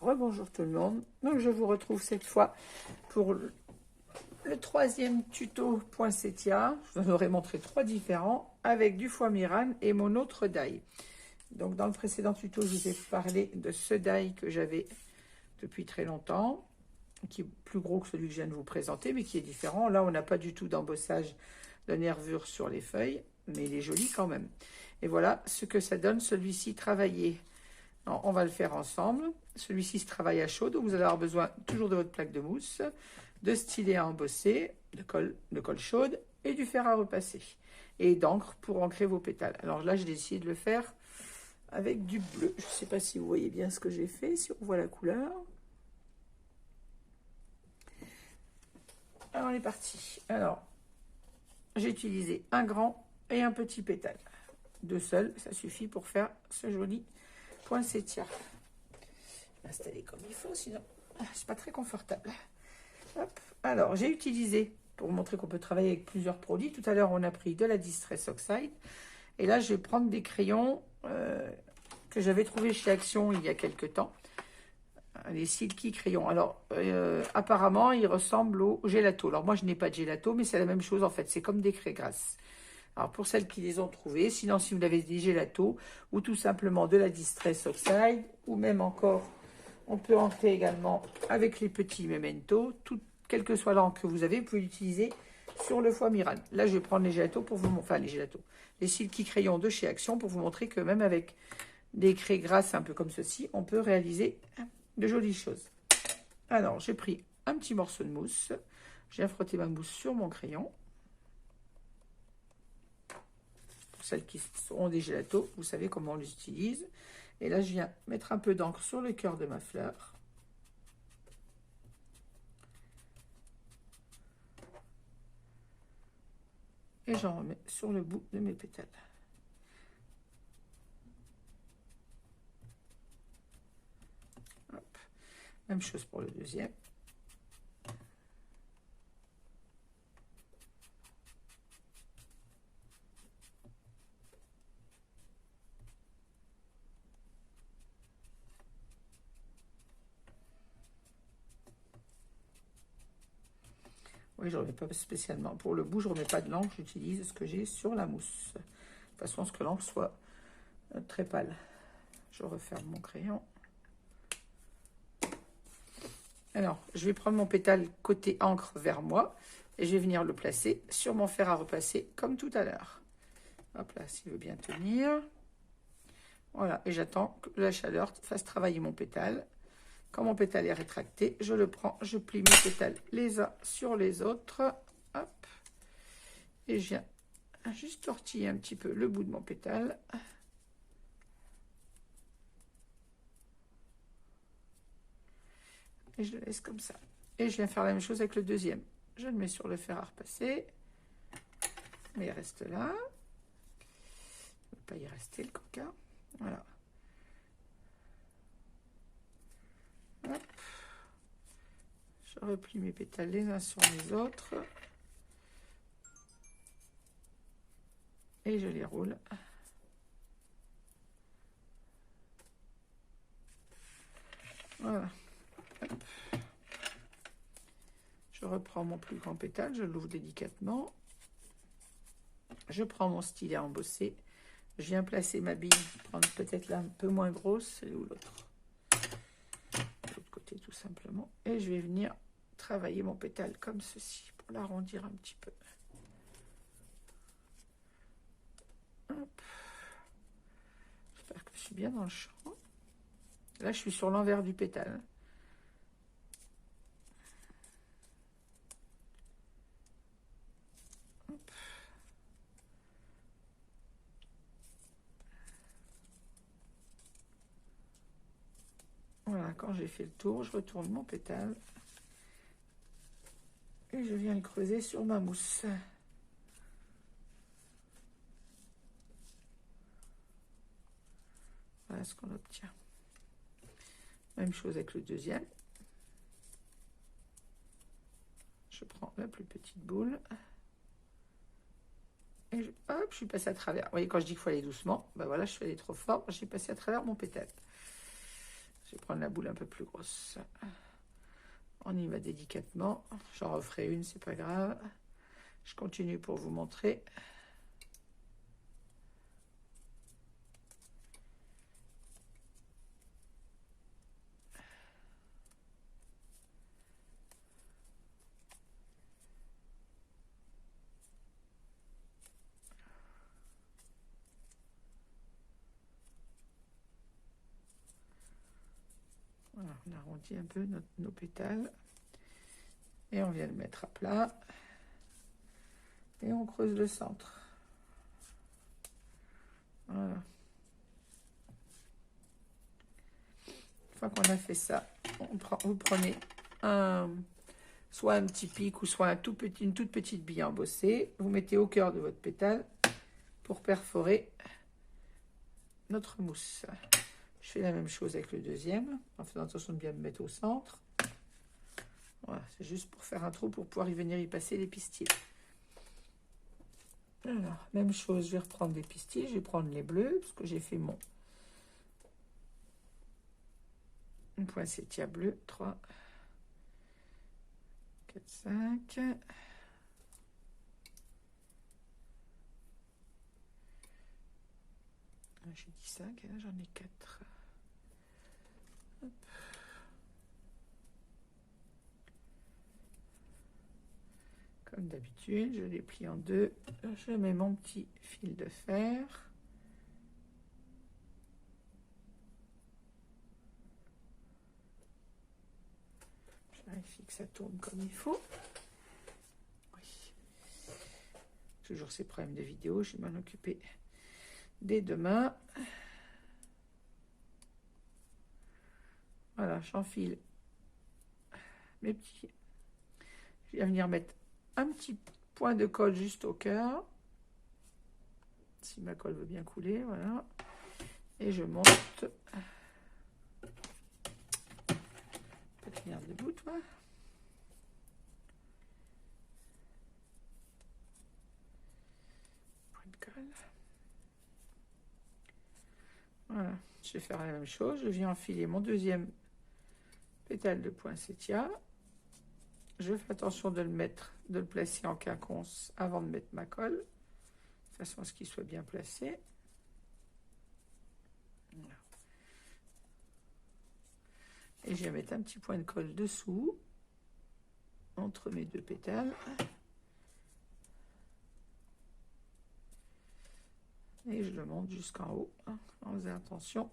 Rebonjour tout le monde. Donc je vous retrouve cette fois pour le troisième tuto poinsettia. Je vous en aurais montré trois différents avec du foie Miran et mon autre die. Donc dans le précédent tuto, je vous ai parlé de ce die que j'avais depuis très longtemps, qui est plus gros que celui que je viens de vous présenter, mais qui est différent. Là, on n'a pas du tout d'embossage de nervure sur les feuilles, mais il est joli quand même. Et voilà ce que ça donne, celui-ci travaillé. Non, on va le faire ensemble. Celui-ci se travaille à chaud, donc vous allez avoir besoin toujours de votre plaque de mousse, de stylet à embosser, de colle chaude et du fer à repasser. Et d'encre pour ancrer vos pétales. Alors là, j'ai décidé de le faire avec du bleu. Je ne sais pas si vous voyez bien ce que j'ai fait, si on voit la couleur. Alors, on est parti. Alors, j'ai utilisé un grand et un petit pétale. Deux seuls, ça suffit pour faire ce joli poinsettia. Je vais l'installer comme il faut, sinon c'est pas très confortable. Hop. Alors, j'ai utilisé, pour vous montrer qu'on peut travailler avec plusieurs produits, tout à l'heure on a pris de la Distress Oxide, et là je vais prendre des crayons que j'avais trouvé chez Action il y a quelques temps, les Silky crayons. Alors, apparemment, ils ressemblent au gelato. Alors moi je n'ai pas de gelato, mais c'est la même chose en fait, c'est comme des craies grasses. Alors, pour celles qui les ont trouvées, sinon si vous avez des gelato ou tout simplement de la Distress Oxide, ou même encore, on peut entrer également avec les petits Memento, quelle que soit l'encre que vous avez, vous pouvez l'utiliser sur le foie Miran. Là, je vais prendre les gelato pour vous montrer, les Silky crayons de chez Action pour vous montrer que même avec des craies grasses un peu comme ceci, on peut réaliser de jolies choses. Alors, j'ai pris un petit morceau de mousse, j'ai frotté ma mousse sur mon crayon. Celles qui ont des gelatos, vous savez comment on les utilise. Et là, je viens mettre un peu d'encre sur le cœur de ma fleur. Et j'en remets sur le bout de mes pétales. Hop. Même chose pour le deuxième. Oui, je ne remets pas spécialement. Pour le bout, je ne remets pas de l'encre, j'utilise ce que j'ai sur la mousse. De toute façon, ce que l'encre soit très pâle. Je referme mon crayon. Alors, je vais prendre mon pétale côté encre vers moi et je vais venir le placer sur mon fer à repasser comme tout à l'heure. Hop là, s'il veut bien tenir. Voilà, et j'attends que la chaleur fasse travailler mon pétale. Quand mon pétale est rétracté, je le prends, je plie mes pétales les uns sur les autres. Hop. Et je viens juste tortiller un petit peu le bout de mon pétale. Et je le laisse comme ça. Et je viens faire la même chose avec le deuxième. Je le mets sur le fer à repasser. Mais il reste là. Il ne va pas y rester le coca. Voilà. Hop. Je replie mes pétales les uns sur les autres. Et je les roule. Voilà. Hop. Je reprends mon plus grand pétale, je l'ouvre délicatement. Je prends mon stylet à embosser. Je viens placer ma bille, prendre peut-être là un peu moins grosse, celle ou l'autre. De l'autre côté tout simplement. Et je vais venir travailler mon pétale comme ceci pour l'arrondir un petit peu. Hop. J'espère que je suis bien dans le champ. Là, je suis sur l'envers du pétale. Hop. Voilà, quand j'ai fait le tour, je retourne mon pétale. Et je viens le creuser sur ma mousse. Voilà ce qu'on obtient. Même chose avec le deuxième. Je prends la plus petite boule. Et hop, je suis passée à travers. Vous voyez, quand je dis qu'il faut aller doucement, ben voilà, je suis allée trop fort. J'ai passé à travers mon pétale. Je vais prendre la boule un peu plus grosse. On y va délicatement. J'en referai une, c'est pas grave. Je continue pour vous montrer. Voilà, on arrondit un peu nos pétales. Et on vient le mettre à plat. Et on creuse le centre. Voilà. Une fois qu'on a fait ça, vous prenez soit un petit pic ou soit une toute petite bille embossée. Vous mettez au cœur de votre pétale pour perforer notre mousse. Je fais la même chose avec le deuxième, en faisant attention de bien me mettre au centre. Voilà, c'est juste pour faire un trou pour pouvoir y passer les pistils. Alors, même chose, je vais reprendre des pistils, je vais prendre les bleus, parce que j'ai fait une poinsettia bleue, 3, 4, 5. J'ai dit 5, et là j'en ai 4. Hop. Comme d'habitude, je les plie en deux. Je mets mon petit fil de fer. Je vérifie que ça tourne comme il faut. Oui. Toujours ces problèmes de vidéo, je vais m'en occuper dès demain. Voilà, j'enfile mes petits. Je vais venir mettre un petit point de colle juste au cœur. Si ma colle veut bien couler, voilà. Et je monte. Tu peux tenir debout, toi. Point de colle. Voilà, je vais faire la même chose. Je viens enfiler mon deuxième pétale de poinsettia. Je fais attention de le placer en quinconce avant de mettre ma colle, de façon à ce qu'il soit bien placé. Voilà. Et je vais mettre un petit point de colle dessous, entre mes deux pétales. Et je le monte jusqu'en haut, en faisant attention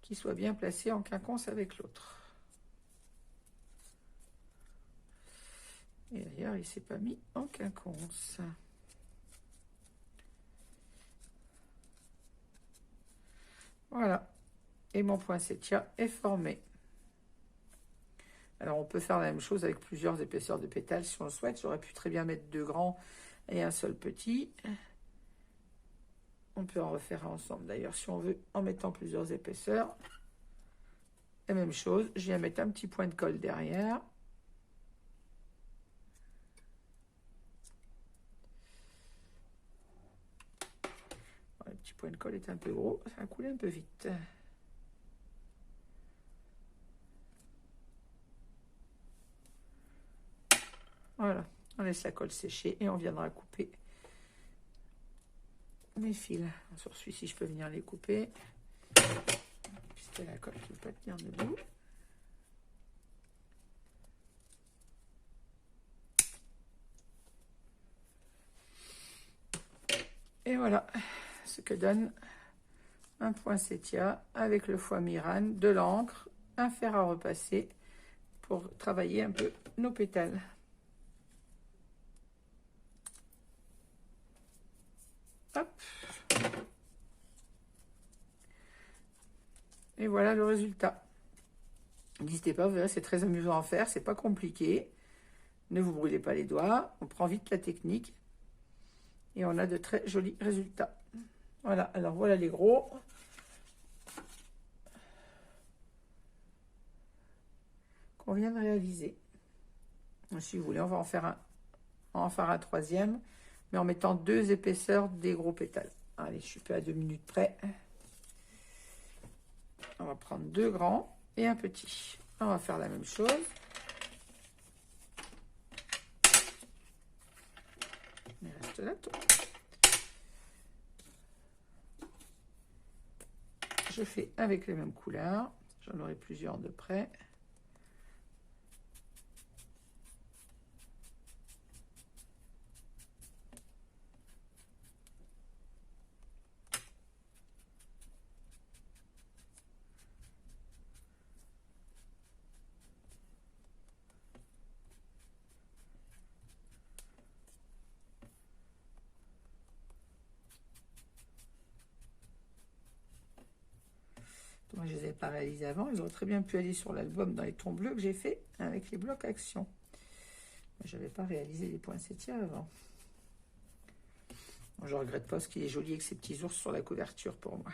qu'il soit bien placé en quinconce avec l'autre. Et d'ailleurs, il ne s'est pas mis en quinconce. Voilà. Et mon poinsettia est formé. Alors, on peut faire la même chose avec plusieurs épaisseurs de pétales si on le souhaite. J'aurais pu très bien mettre 2 grands et un seul petit. On peut en refaire ensemble d'ailleurs si on veut, en mettant plusieurs épaisseurs. La même chose, je viens mettre un petit point de colle derrière. Le petit point de colle est un peu gros, ça va couler un peu vite. Voilà, on laisse la colle sécher et on viendra couper mes fils. Sur celui-ci, je peux venir les couper, puisque la colle ne peut pas tenir debout. Et voilà ce que donne un poinsettia avec le foie Mirane, de l'encre, un fer à repasser pour travailler un peu nos pétales. Hop. Et voilà le résultat. N'hésitez pas, vous verrez, c'est très amusant à faire, c'est pas compliqué. Ne vous brûlez pas les doigts, on prend vite la technique. Et on a de très jolis résultats. Voilà, alors voilà les gros. Qu'on vient de réaliser. Si vous voulez, on va en faire un troisième, mais en mettant 2 épaisseurs des gros pétales. Allez, je suis pas à 2 minutes près. On va prendre 2 grands. et un petit. On va faire la même chose. Il reste là tout. Je fais avec les mêmes couleurs. J'en aurai plusieurs de près. Moi, je ne les ai pas réalisés avant. Ils auraient très bien pu aller sur l'album dans les tons bleus que j'ai fait avec les blocs action. Mais je n'avais pas réalisé les poinsettias avant. Bon, je ne regrette pas parce qu'il est joli avec ses petits ours sur la couverture pour moi.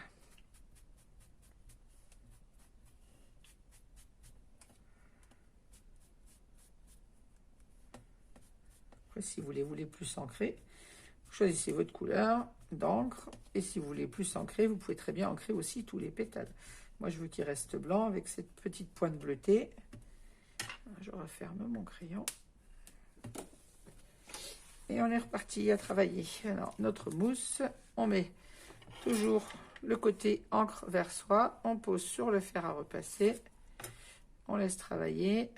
Après, si vous les voulez plus ancrés, vous choisissez votre couleur d'encre. Et si vous voulez plus ancrer, vous pouvez très bien ancrer aussi tous les pétales. Moi, je veux qu'il reste blanc avec cette petite pointe bleutée. Je referme mon crayon. Et on est reparti à travailler. Alors, notre mousse, on met toujours le côté encre vers soi. On pose sur le fer à repasser. On laisse travailler.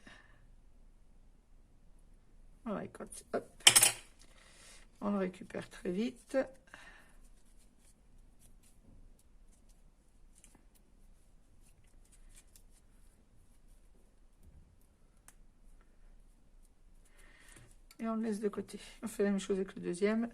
Voilà, hop. On le récupère très vite. Et on le laisse de côté. On fait la même chose avec le deuxième.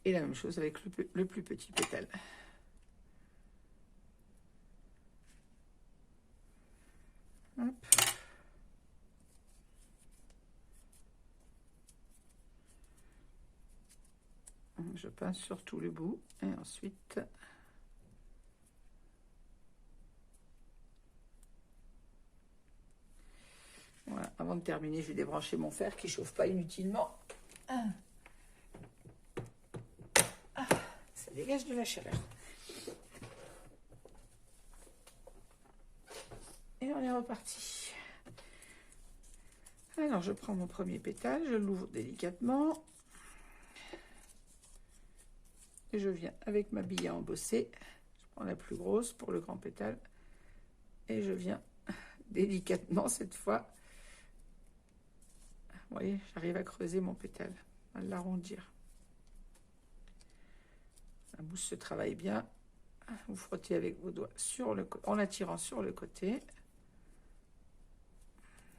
Et la même chose avec le plus petit pétale. Hop. Je pince sur tout le bout et ensuite voilà, avant de terminer, je vais débrancher mon fer qui ne chauffe pas inutilement. Ça dégage de la chaleur. Et on est reparti. Alors, je prends mon premier pétale, je l'ouvre délicatement. Et je viens avec ma bille à embosser. Je prends la plus grosse pour le grand pétale. Et je viens délicatement cette fois. Vous voyez, j'arrive à creuser mon pétale, à l'arrondir. La mousse se travaille bien. Vous frottez avec vos doigts sur le côté, en attirant sur le côté.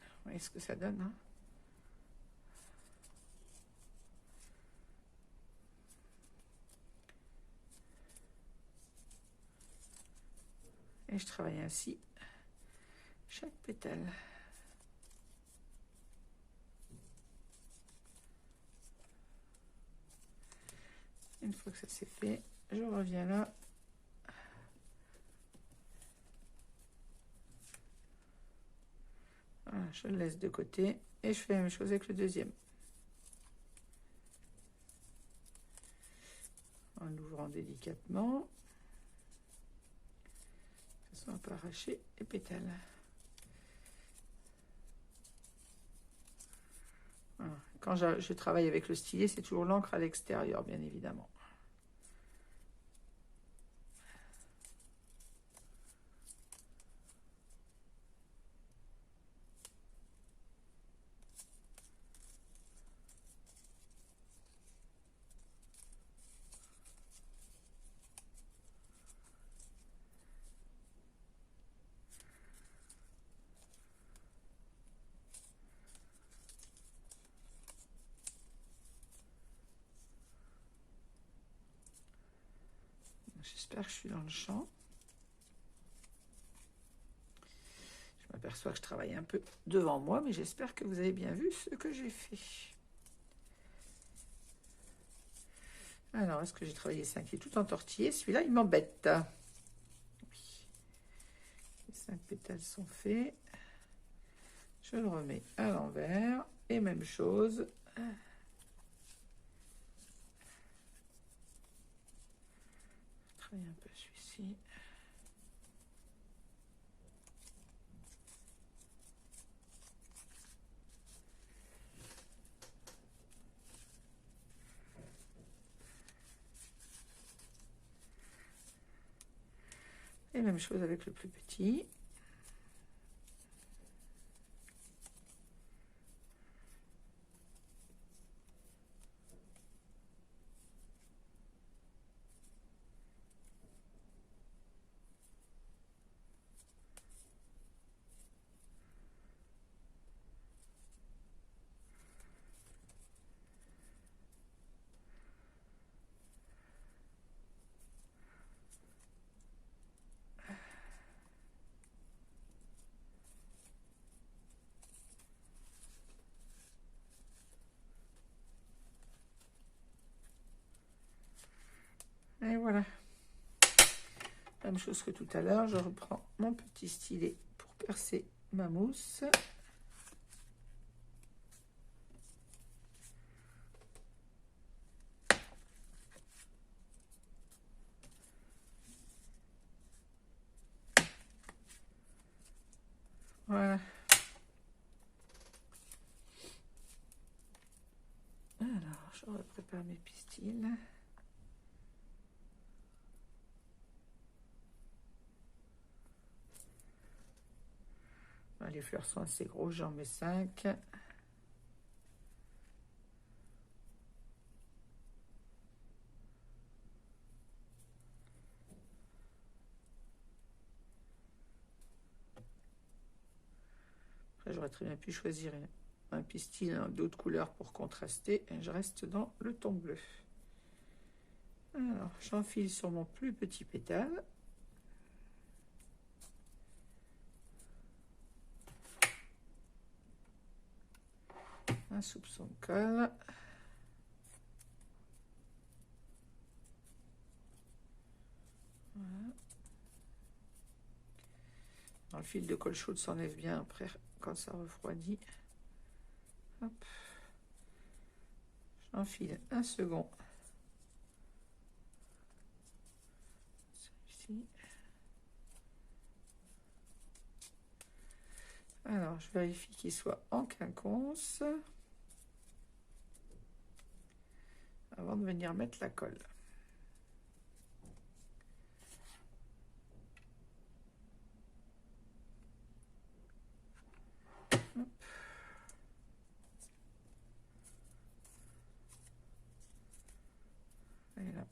Vous voyez ce que ça donne, hein? Et je travaille ainsi chaque pétale. Une fois que ça c'est fait, je reviens là. Voilà, je le laisse de côté et je fais la même chose avec le deuxième. En l'ouvrant délicatement. De façon à ne pas arracher les pétales. Voilà. Quand je travaille avec le stylet, c'est toujours l'encre à l'extérieur, bien évidemment. J'espère que je suis dans le champ. Je m'aperçois que je travaille un peu devant moi, mais j'espère que vous avez bien vu ce que j'ai fait. Alors, est-ce que j'ai travaillé 5 qui est tout entortillé? Celui-là, il m'embête. Oui. Les 5 pétales sont faits. Je le remets à l'envers. Et même chose. Travailler un peu celui-ci. Et même chose avec le plus petit. Et voilà. Même chose que tout à l'heure, je reprends mon petit stylet pour percer ma mousse. Voilà. Alors, je prépare mes pistils. Les fleurs sont assez grosses, j'en mets 5. Après, j'aurais très bien pu choisir un pistil d'autres couleurs pour contraster. Et je reste dans le ton bleu. Alors, j'enfile sur mon plus petit pétale. Un soupçon de colle. Voilà. Alors, le fil de colle chaude s'enlève bien après quand ça refroidit. Hop. J'enfile un second. Celui-ci. Alors, je vérifie qu'il soit en quinconce avant de venir mettre la colle. Hop. Et là.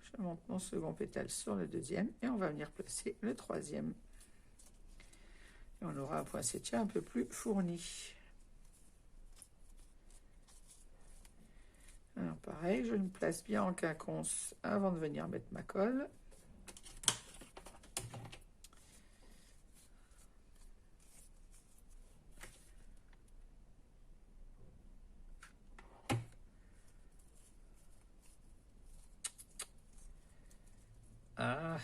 Je monte mon second pétale sur le deuxième et on va venir placer le troisième. Et on aura un poinsettia un peu plus fourni. Alors pareil, je me place bien en quinconce avant de venir mettre ma colle. Ah.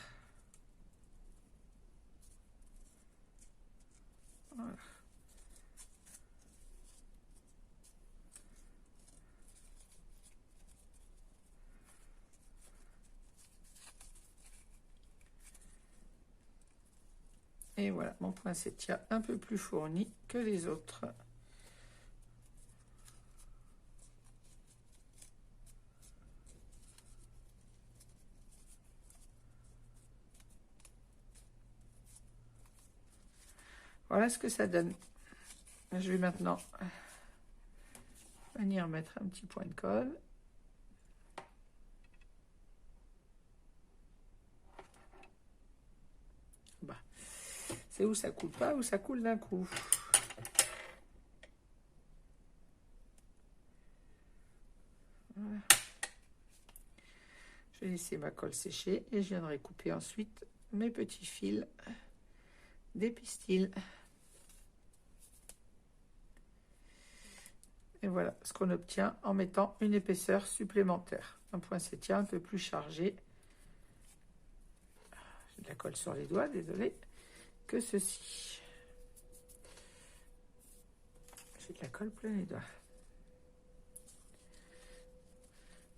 Voilà. Et voilà, mon poinsettia un peu plus fourni que les autres. Voilà ce que ça donne. Je vais maintenant venir mettre un petit point de colle. Bah, c'est où ça coule pas, ou ça coule d'un coup. Voilà. Je vais laisser ma colle sécher et je viendrai couper ensuite mes petits fils des pistils. Et voilà ce qu'on obtient en mettant une épaisseur supplémentaire. Un poinsettia un peu plus chargé. J'ai de la colle sur les doigts, désolé. Que ceci. J'ai de la colle plein les doigts.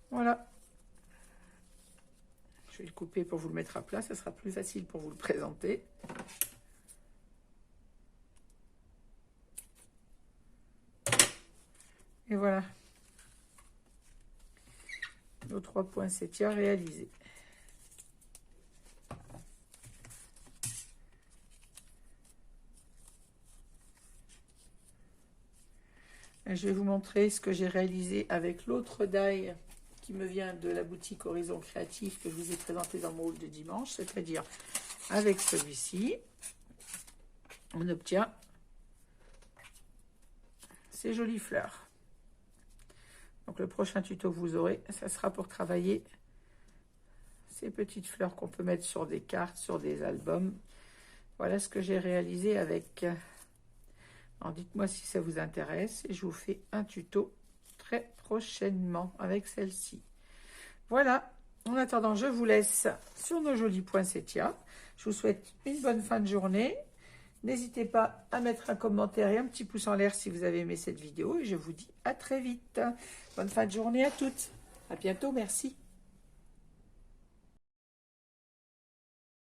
Voilà. Je vais le couper pour vous le mettre à plat. Ça sera plus facile pour vous le présenter. Et voilà. Nos 3 poinsettias réalisés. Et je vais vous montrer ce que j'ai réalisé avec l'autre die qui me vient de la boutique Horizon Créatif que je vous ai présenté dans mon haul de dimanche, c'est-à-dire avec celui-ci, on obtient ces jolies fleurs. Donc le prochain tuto que vous aurez, ça sera pour travailler ces petites fleurs qu'on peut mettre sur des cartes, sur des albums. Voilà ce que j'ai réalisé avec. Alors dites-moi si ça vous intéresse et je vous fais un tuto très prochainement avec celle-ci. Voilà, en attendant, je vous laisse sur nos jolis poinsettias. Je vous souhaite une bonne fin de journée. N'hésitez pas à mettre un commentaire et un petit pouce en l'air si vous avez aimé cette vidéo. Et je vous dis à très vite. Bonne fin de journée à toutes. À bientôt, merci.